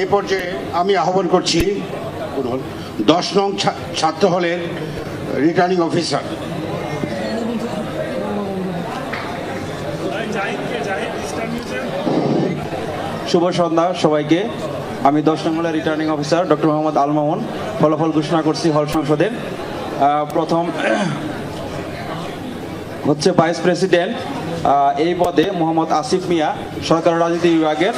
এই পর্যায়ে আমি আহ্বান করছি 10 নং ছাত্র হলের রিটার্নিং অফিসার। শুভ সন্ধ্যা সবাইকে। আমি 10 নং হলের returning officer doctor Mohammad Al Mamun ফলাফল ঘোষণা করছি হল সংসদের। প্রথম হচ্ছে ভাইস প্রেসিডেন্ট, এই পদে মোহাম্মদ আসিফ মিয়া, সরকার রাজনীতি বিভাগের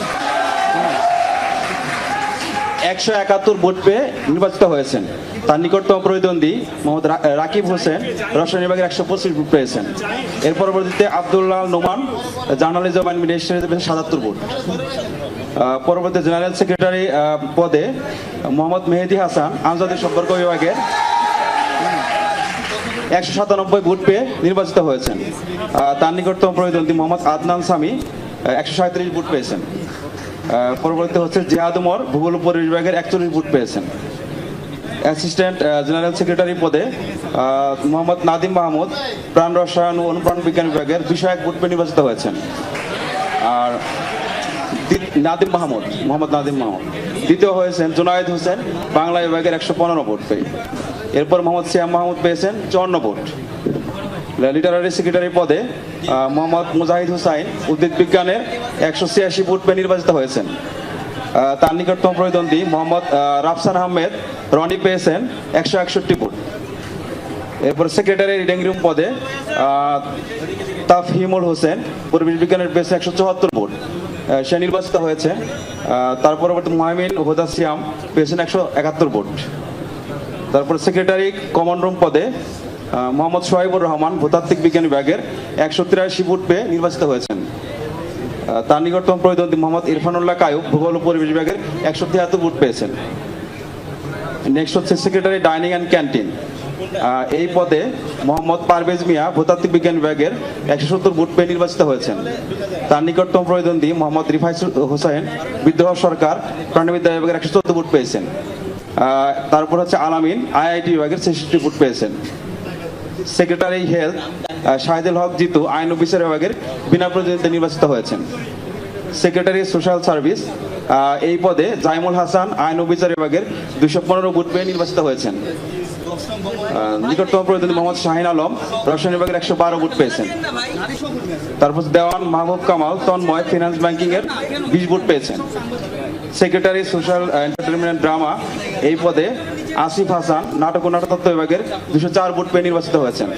171 ভোট পেয়ে নির্বাচিত হয়েছেন। তার নিকটতম প্রতিদ্বন্দ্বী মোহাম্মদ রাকিব হোসেন রসায়ন বিভাগের 125 ভোট পেয়েছেন। এর পরবর্তীতে Abdullah Noman journalism and media স্টাডিজে 77 ভোট। পরবর্তী জেনারেল সেক্রেটারি পদে মোহাম্মদ মেহেদি হাসান আন্তর্জাতিক সম্পর্ক বিভাগের 197 ভোট পেয়ে নির্বাচিত হয়েছেন। তার নিকটতম প্রতিদ্বন্দ্বী মোহাম্মদ আদনান সামি 137 ভোট পেয়েছেন। পরবর্তীতে হচ্ছে জিহাদ উমর ভূগোল পরিবেশ বিভাগের 41 ভোট পেয়েছেন। অ্যাসিস্ট্যান্ট জেনারেল সেক্রেটারি পদে মোহাম্মদ নাদিম মাহমুদ প্রাণ রসায়ন ও অনুপ্রাণ বিজ্ঞান বিভাগের 201 ভোট পেয়ে নির্বাচিত হয়েছেন। আর মোহাম্মদ নাদিম মাহমুদ দ্বিতীয় হয়েছেন জুনায়েদ হোসেন বাংলা বিভাগের 115 ভোট পেয়ে। এরপর মোহাম্মদ সিয়াম মাহমুদ পেয়েছেন 54 ভোট। লিটারারি সেক্রেটারি পদে মোহাম্মদ মুজাহিদ হুসাইন উদ্ভিদ বিজ্ঞানের 186 ভোট পেয়ে নির্বাচিত হয়েছেন। তার নিকটতম প্রতিদ্বন্দ্বী মোহাম্মদ রাফসান আহমেদ রনি পেয়েছেন 161 ভোট। এরপর সেক্রেটারি রিডিং রুম পদে তাফহিমুল হোসেন পরিবেশ বিজ্ঞানের পেয়েছে 174 ভোট, সে নির্বাচিত হয়েছে। তার পরবর্তী মুহাইমিন হুদা সিয়াম পেয়েছেন 171 ভোট। তারপর সেক্রেটারি কমন রুম পদে মোহাম্মদ সোহাইবুর রহমান ভূতাত্ত্বিক বিজ্ঞান বিভাগের 183 ভোট পেয়ে নির্বাচিত হয়েছেন। তার নিকটতম প্রতিদ্বন্দ্বী মোহাম্মদ ইরফানুল্লাহ কায়ুব ভূগোল ও পরিবেশ বিভাগের 173 ভোট পেয়েছেন। নেক্সট হচ্ছে সেক্রেটারি ডাইনিং অ্যান্ড ক্যান্টিন, এই পদে মোহাম্মদ পারভেজ মিয়া ভূতাত্ত্বিক বিজ্ঞান বিভাগের 170 ভোট পেয়ে নির্বাচিত হয়েছেন। তার নিকটতম প্রতিদ্বন্দ্বী মোহাম্মদ রিফাই হোসেন বিদ্রোহ সরকার প্রাণীবিদ্যা বিভাগের 114 ভোট পেয়েছেন। তারপর হচ্ছে আলামিন আইআইটি বিভাগের 66 ভোট পেয়েছেন। সেক্রেটারি হেলথ শাহিদুল হক জিতু আইন ও বিচার বিভাগের বিনা প্রতিদ্বন্দ্বিতায় নির্বাচিত হয়েছেন। সেক্রেটারি সোশ্যাল সার্ভিস, এই পদে জাইমুল হাসান আইন ও বিচার বিভাগের 215 ভোট পেয়ে নির্বাচিত হয়েছেন। নিকটতম প্রতিদ্বন্দ্বী মোহাম্মদ শাহিন আলম রসায়ন বিভাগের 112 ভোট পেয়েছেন। তারপর দেওয়ান মাহবুব কামাল তন্ময় ফিনান্স ব্যাংকিং এর 20 ভোট পেয়েছেন। সেক্রেটারি সোশ্যাল এন্টারটেইনমেন্ট ড্রামা, এই পদে আসিফ হাসান নাটক ও নাট্যতত্ত্ব বিভাগের 204 ভোট পেয়ে নির্বাচিত হয়েছেন।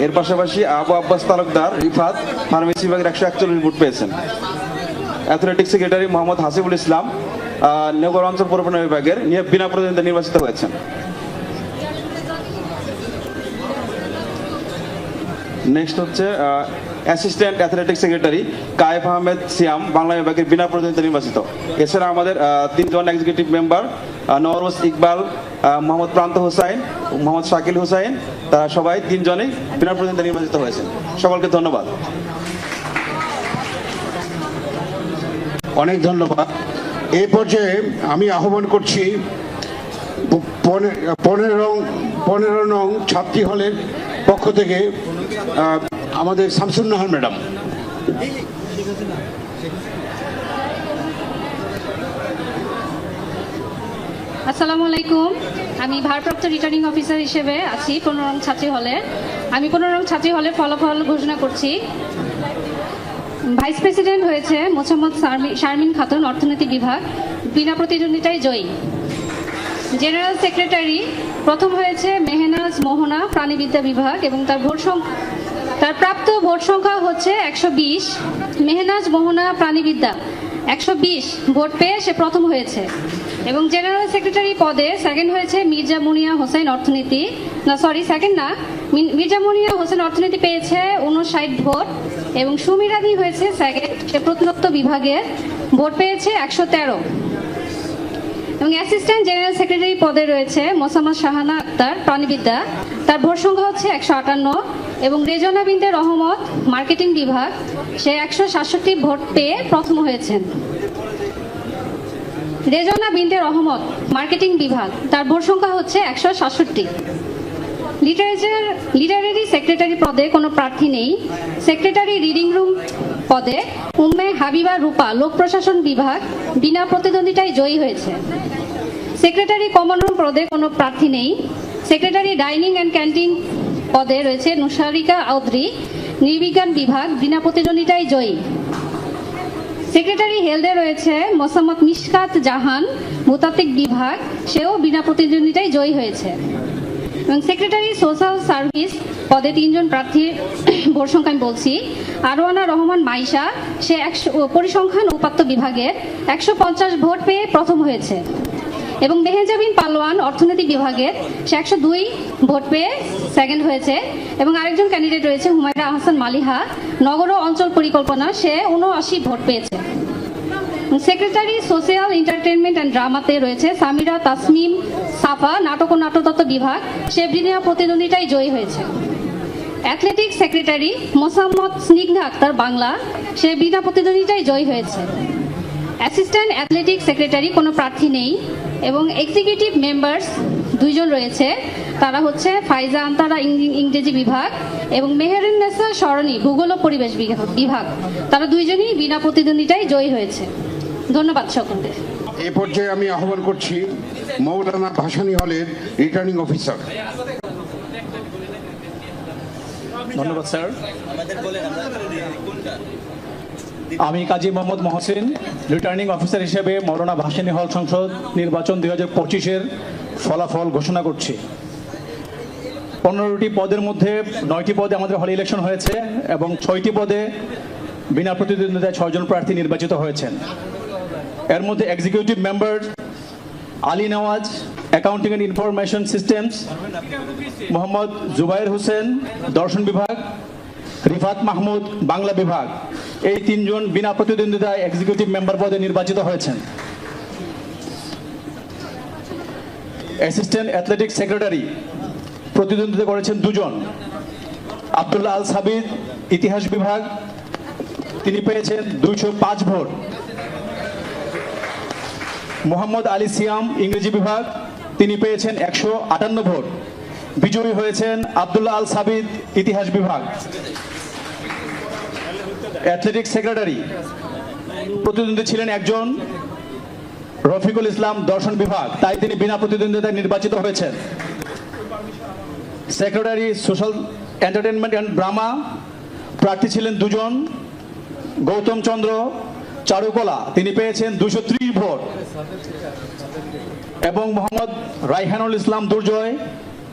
এর পাশাপাশি আবু আব্বাস তালুকদার রিফাত ফার্মেসি বিভাগের 141 ভোট পেয়েছেন। অ্যাথলেটিক সেক্রেটারি মোহাম্মদ হাসিবুল ইসলাম নগর অঞ্চল পরিবহন বিভাগের বিনা প্রতিদ্বন্দ্বিতায় নির্বাচিত হয়েছেন। নেক্সট হচ্ছে অ্যাসিস্ট্যান্ট অ্যাথলেটিক সেক্রেটারি কায়েব আহমেদ সিয়াম বাংলা বিভাগের বিনা প্রতিদ্বন্দ্বিতায় নির্বাচিত। এছাড়া আমাদের 3 জন এক্সিকিউটিভ মেম্বার নওরোজ ইকবাল, মোহাম্মদ প্রান্ত হোসাইন, মোহাম্মদ শাকিল হোসাইন, তারা সবাই 3 জনেই বিনা প্রতিদ্বন্দ্বিতায় নির্বাচিত হয়েছেন। সকলকে ধন্যবাদ। অনেক ধন্যবাদ। এই পর্যায়ে আমি আহ্বান করছি 15 নং ছাত্রী হলের পক্ষ থেকে আমাদের শামসুন নাহার ম্যাডাম। আসসালামু আলাইকুম। আমি ভারপ্রাপ্ত রিটার্নিং অফিসার হিসেবে আছি 15 নং ছাত্রী হলে। আমি 15 নং ছাত্রী হলে ফলাফল ঘোষণা করছি। ভাইস প্রেসিডেন্ট হয়েছে মোসাম্মদ শারমিন খাতুন অর্থনীতি বিভাগ, বিনা প্রতিদ্বন্দ্বিতায় জয়ী। জেনারেল সেক্রেটারি প্রথম হয়েছে মেহনাজ মোহনা প্রাণীবিদ্যা বিভাগ এবং তার প্রাপ্ত ভোট সংখ্যা হচ্ছে 120। মেহনাজ মোহনা প্রাণীবিদ্যা 120 ভোট পেয়ে সে প্রথম হয়েছে। এবং জেনারেল সেক্রেটারি পদে সেকেন্ড হয়েছে মির্জা মুনিয়া হোসেন অর্থনীতি, মির্জা মুনিয়া হোসেন অর্থনীতি পেয়েছে 59 ভোট এবং সুমিরাদি হয়েছে সেকেন্ড, সে প্রত্নতত্ত্ব বিভাগের ভোট পেয়েছে 113। এবং অ্যাসিস্ট্যান্ট জেনারেল সেক্রেটারি পদে রয়েছে মোসাম্মদ শাহানা আক্তার প্রাণীবিদ্যা, তার ভোট সংখ্যা হচ্ছে 158 এবং রেজনা বিনতে রহমত মার্কেটিং বিভাগ, সে 167 ভোট পেয়ে প্রথম হয়েছেন। রেজনা বিনতে রহমত মার্কেটিং বিভাগ, তার ভোট সংখ্যা হচ্ছে 167। লিটারেরি সেক্রেটারি পদে কোনো প্রার্থী নেই। সেক্রেটারি রিডিং রুম পদে উম্মে হাবিবা রূপা লোক প্রশাসন বিভাগ বিনা প্রতিদ্বন্দ্বিতায় জয়ী হয়েছে। সেক্রেটারি কমন রুম পদে কোনো প্রার্থী নেই। সেক্রেটারি ডাইনিং অ্যান্ড ক্যান্টিন পদে রয়েছে নুসারিকা আউদ্রি নৃবিজ্ঞান বিভাগ বিনা প্রতিদ্বন্দ্বিতায় জয়ী। সেক্রেটারি হেলথে রয়েছে মোসাম্মদ মিশকাত জাহান ভূতাত্ত্বিক বিভাগ, সেও বিনা প্রতিদ্বন্দ্বিতায় জয়ী হয়েছে। এবং সেক্রেটারি সোশ্যাল সার্ভিস পদে 3 জন প্রার্থীর ভোট সংখ্যা আমি বলছি। আরওয়ানা রহমান মাইশা, সে পরিসংখ্যান উপাত্ত বিভাগের 150 ভোট পেয়ে প্রথম হয়েছে। এবং মেহেজাবিন পালোয়ান অর্থনীতি বিভাগের সে 102 ভোট পেয়ে সেকেন্ড হয়েছে। এবং আরেকজন ক্যান্ডিডেট রয়েছে হুমায়রা আহসান মালিহা নগর ও অঞ্চল পরিকল্পনা, সে 79 ভোট পেয়েছে। সেক্রেটারি সোশ্যাল এন্টারটেইনমেন্ট অ্যান্ড ড্রামাতে রয়েছে সামিরা তাসমিম সাফা নাটক ও নাট্যতত্ত্ব বিভাগ, সে বিনা প্রতিদ্বন্দ্বিতায় জয়ী হয়েছে। অ্যাথলেটিক্স সেক্রেটারি মোসাম্মদ স্নিগ্ধা আক্তার বাংলা, সে বিনা প্রতিদ্বন্দ্বিতায় জয়ী হয়েছে। অ্যাসিস্ট্যান্ট অ্যাথলেটিক সেক্রেটারি কোনো প্রার্থী নেই। এবং এক্সিকিউটিভ মেম্বার্স 2 জন রয়েছে, তারা হচ্ছে ফাইজা আন্তারা ইংরেজি বিভাগ এবং মেহেরুন্নেসা সরণি ভূগোল ও পরিবেশ বিভাগ, তারা 2 জনই বিনা প্রতিদ্বন্দ্বিতায় জয়ী হয়েছে। ধন্যবাদ সকলকে। এ পর্যায়ে আমি আহ্বান করছি মৌলানা ভাসানী হলের রিটার্নিং অফিসার। ধন্যবাদ স্যার। আমি কাজী মোহাম্মদ মহসিন, রিটার্নিং অফিসার হিসেবে মৌলানা ভাসানী হল সংসদ নির্বাচন 2025-এর ফলাফল ঘোষণা করছি। 15টি পদের মধ্যে 9টি পদে আমাদের হলে ইলেকশন হয়েছে এবং 6টি পদে বিনা প্রতিদ্বন্দ্বিতায় 6 জন প্রার্থী নির্বাচিত হয়েছেন। এর মধ্যে executive member Ali Nawaz accounting and information systems, Mohammad Zubair Hossain দর্শন বিভাগ, রিফাত মাহমুদ বাংলা বিভাগ, এই 3 জন বিনা প্রতিদ্বন্দ্বিতায় এক্সিকিউটিভ মেম্বার পদে নির্বাচিত হয়েছেন। অ্যাসিস্ট্যান্ট অ্যাথলেটিক সেক্রেটারি প্রতিদ্বন্দ্বিতা করেছেন 2 জন। আব্দুল্লাহ আল সাবিদ ইতিহাস বিভাগ, তিনি পেয়েছেন 205 ভোট। মোহাম্মদ আলী সিয়াম ইংরেজি বিভাগ, তিনি পেয়েছেন 158 ভোট। বিজয়ী হয়েছেন আব্দুল্লাহ আল সাবিদ ইতিহাস বিভাগ। অ্যাথলেটিক্স সেক্রেটারি প্রতিদ্বন্দ্বী ছিলেন 1 জন, রফিকুল ইসলাম দর্শন বিভাগ, তাই তিনি বিনা প্রতিদ্বন্দ্বিতায় নির্বাচিত হয়েছেন। Secretary social entertainment and drama প্রার্থী ছিলেন 2 জন, গৌতম চন্দ্র চারুকলা, তিনি পেয়েছেন 230 ভোট। এবং মোহাম্মদ রাইহানুল ইসলাম দুর্জয়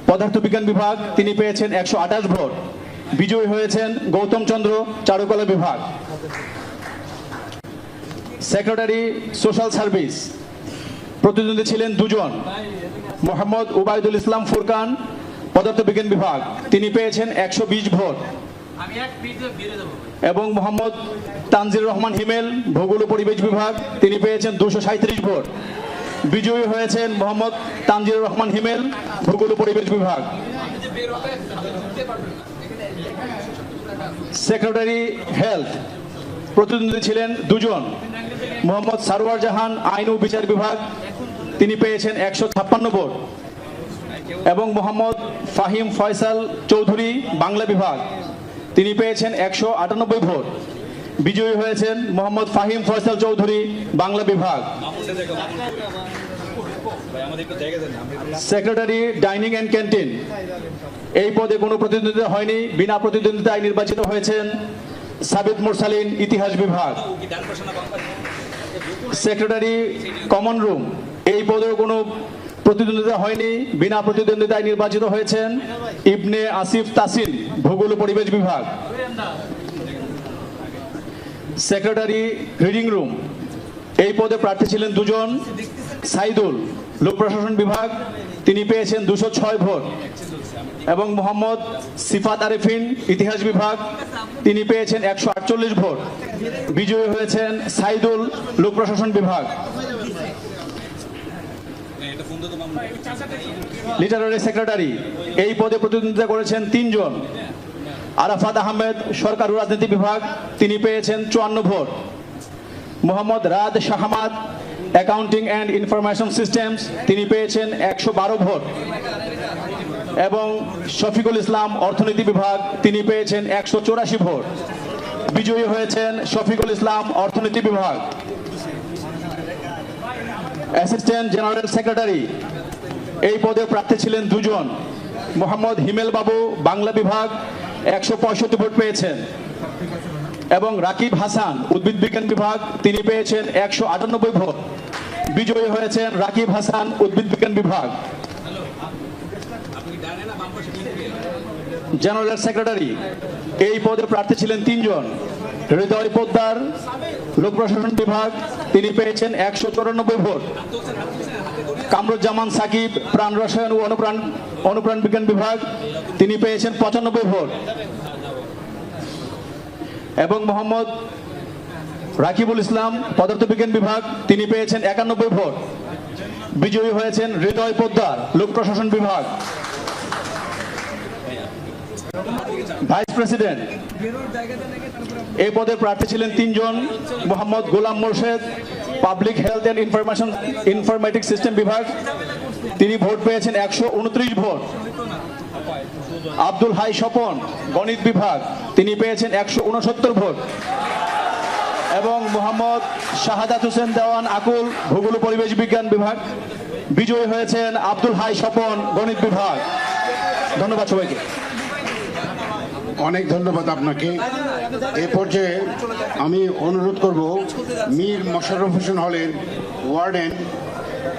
পদার্থবিজ্ঞান বিভাগ, তিনি পেয়েছেন 128 ভোট। বিজয়ী হয়েছেন গৌতম চন্দ্র চারুকলা বিভাগ। সেক্রেটারি সোশ্যাল সার্ভিস প্রতিদ্বন্দ্বী ছিলেন 2 জন, মোহাম্মদ উবাইদুল ইসলাম ফুরকান পদার্থবিজ্ঞান বিভাগ, তিনি পেয়েছেন 120 ভোট। এবং মোহাম্মদ তানজির রহমান হিমেল ভূগোল ও পরিবেশ বিভাগ, তিনি পেয়েছেন 237 ভোট। বিজয়ী হয়েছেন মোহাম্মদ তানজির রহমান হিমেল ভূগোল ও পরিবেশ বিভাগ। সেক্রেটারি হেলথ প্রতিদ্বন্দ্বী ছিলেন 2 জন, মোহাম্মদ সারোয়ার জাহান আইন ও বিচার বিভাগ, তিনি পেয়েছেন 156 ভোট। এবং মোহাম্মদ ফাহিম ফয়সাল চৌধুরী বাংলা বিভাগ, তিনি পেয়েছেন 198 ভোট। বিজয়ী হয়েছেন মোহাম্মদ ফাহিম ফয়সাল চৌধুরী বাংলা বিভাগ। সেক্রেটারি ডাইনিং অ্যান্ড ক্যান্টিন, এই পদে কোনো প্রতিদ্বন্দ্বিতা হয়নি, বিনা প্রতিদ্বন্দ্বিতায় নির্বাচিত হয়েছেন সাবিত মুরসালিন ইতিহাস বিভাগ। সেক্রেটারি কমন রুম, এই পদেও কোনো প্রতিদ্বন্দ্বিতা হয়নি, বিনা প্রতিদ্বন্দ্বিতায় নির্বাচিত হয়েছেন ইবনে আসিফ তাসিন ভূগোল ও পরিবেশ বিভাগ। সেক্রেটারি রিডিং রুম, এই পদে প্রার্থী ছিলেন 2 জন, সাইদুল লোক প্রশাসন বিভাগ, তিনি পেয়েছেন 206 ভোট। এবং মোহাম্মদ সিফাত আরিফিন ইতিহাস বিভাগ, তিনি পেয়েছেন 148 ভোট। বিজয়ী হয়েছেন সাইদুল লোক প্রশাসন বিভাগ। লিটারারি সেক্রেটারি, এই পদে প্রতিদ্বন্দ্বিতা করেছেন 3 জন, আরাফাত আহমেদ সরকার ও রাজনীতি বিভাগ, তিনি পেয়েছেন 54 ভোট। Mohammad Rad Shahmad accounting and information systems, তিনি পেয়েছেন 112 ভোট। এবং শফিকুল ইসলাম অর্থনীতি বিভাগ, তিনি পেয়েছেন 184 ভোট। বিজয়ী হয়েছেন শফিকুল ইসলাম, অর্থনীতি বিভাগ। অ্যাসিস্ট্যান্ট জেনারেল সেক্রেটারি, এই পদে প্রার্থী ছিলেন দুজন। মোহাম্মদ হিমেল বাবু, বাংলা বিভাগ, 165 ভোট পেয়েছেন, এবং রাকিব হাসান, উদ্ভিদ বিজ্ঞান বিভাগ, তিনি পেয়েছেন 198 ভোট। বিজয়ী হয়েছেন রাকিব হাসান, উদ্ভিদ বিজ্ঞান বিভাগ। জেনারেল সেক্রেটারি, এই পদে প্রার্থী ছিলেন তিনজন। হৃদয় পোদ্দার, লোক প্রশাসন বিভাগ, তিনি পেয়েছেন 194 ভোট। কামরুজ্জামান সাকিব, প্রাণ রসায়ন ও অনুপ্রাণ বিজ্ঞান বিভাগ, তিনি পেয়েছেন 95 ভোট। এবং মোহাম্মদ রাকিবুল ইসলাম, পদার্থবিজ্ঞান বিভাগ, তিনি পেয়েছেন 91 ভোট। বিজয়ী হয়েছেন হৃদয় পোদ্দার, লোক প্রশাসন বিভাগ। ভাইস প্রেসিডেন্ট, এই পদে প্রার্থী ছিলেন তিনজন। Mohammad Golam Morshed, public health and informatic system বিভাগ, তিনি ভোট পেয়েছেন 129 ভোট। আব্দুল হাই স্বপন, গণিত বিভাগ, তিনি পেয়েছেন 169 ভোট। এবং মোহাম্মদ শাহাদাত হোসেন দেওয়ান আকুল, ভূগোল ও পরিবেশ বিজ্ঞান বিভাগ, বিজয়ী হয়েছেন আব্দুল হাই স্বপন, গণিত বিভাগ। ধন্যবাদ সবাইকে। অনেক ধন্যবাদ আপনাকে। এ পর্যায়ে আমি অনুরোধ করব মীর মোশাররফ হোসেন হলের ওয়ার্ডেন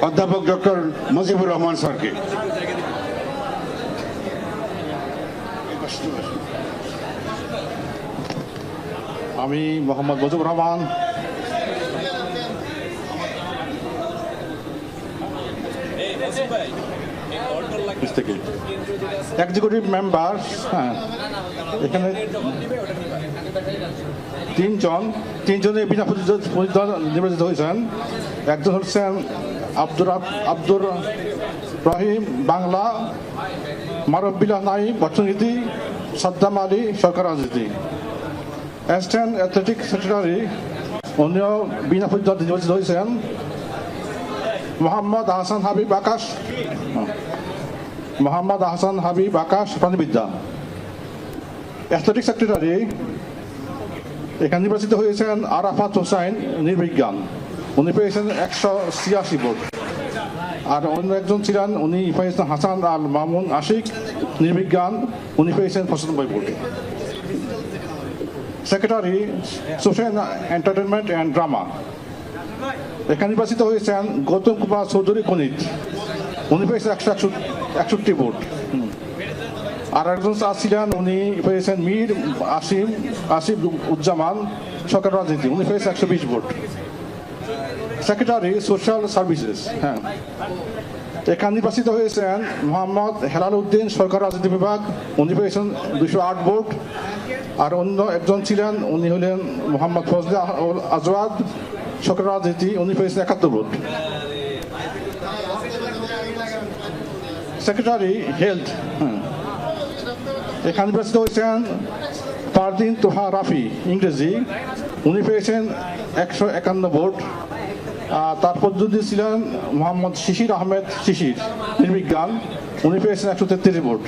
অধ্যাপক ডক্টর মুজিবুর রহমান স্যারকে। আমি মোহাম্মদ মুজিবুর রহমান থেকে এক্সিকিউটিভ মেম্বার। হ্যাঁ, এখানে তিনজনে বিনা প্রতিদ্বন্দ্বিতা নির্বাচিত হয়েছেন। একজন হচ্ছেন আব্দুর রহিম, বাংলা, মারব্বিল্লাহ নাইম, অর্থনীতি, সাদ্দাম আলী, সরকার রাজনীতি। অ্যাসিস্ট্যান্ট অ্যাথলেটিক সেক্রেটারি, উনিও বিনা প্রতিদ্বন্দ্বিতা নির্বাচিত হয়েছেন। মোহাম্মদ আহসান হাবিব আকাশ, প্রাণীবিদ্যা। অ্যাথলেটিক সেক্রেটারি, এখানে নির্বাচিত হয়েছেন আরাফাত হোসাইন, নৃবিজ্ঞান, উনি পেয়েছেন 186 ভোট। আর অন্য একজন ছিলেন, উনি পেয়েছেন হাসান আল মামুন আশিক, নৃবিজ্ঞান, উনি পেয়েছেন 95 vote. Secretary, social entertainment and drama, এখানে নির্বাচিত হয়েছেন গৌতম কুমার চৌধুরী, গণিত, উনি পেয়েছেন 161 ভোট। আর একজন ছিলেন, উনি পেয়েছেন মীর আসিফ উজ্জামান, সরকার রাজনীতি, উনি পেয়েছেন 120 ভোট। সেক্রেটারি, সোশ্যাল সার্ভিসেস, হ্যাঁ, এখানে নির্বাচিত হয়েছেন মোহাম্মদ হেলাল উদ্দিন, সরকার রাজনীতি বিভাগ, উনি পেয়েছেন 208 ভোট। আর অন্য একজন ছিলেন, উনি হলেন মোহাম্মদ ফজলে আজওয়াদ, সরকার রাজনীতি, উনি পেয়েছেন 71 ভোট। সেক্রেটারি, হেলথ, এখানে নির্বাচিত হয়েছেন ফারদিন তোহা রাফি, ইংরেজি, উনি পেয়েছেন 151 ভোট। তারপর যদি ছিলেন মোহাম্মদ শিশির আহমেদ শিশির, নৃবিজ্ঞান, উনি পেয়েছেন 133 ভোট।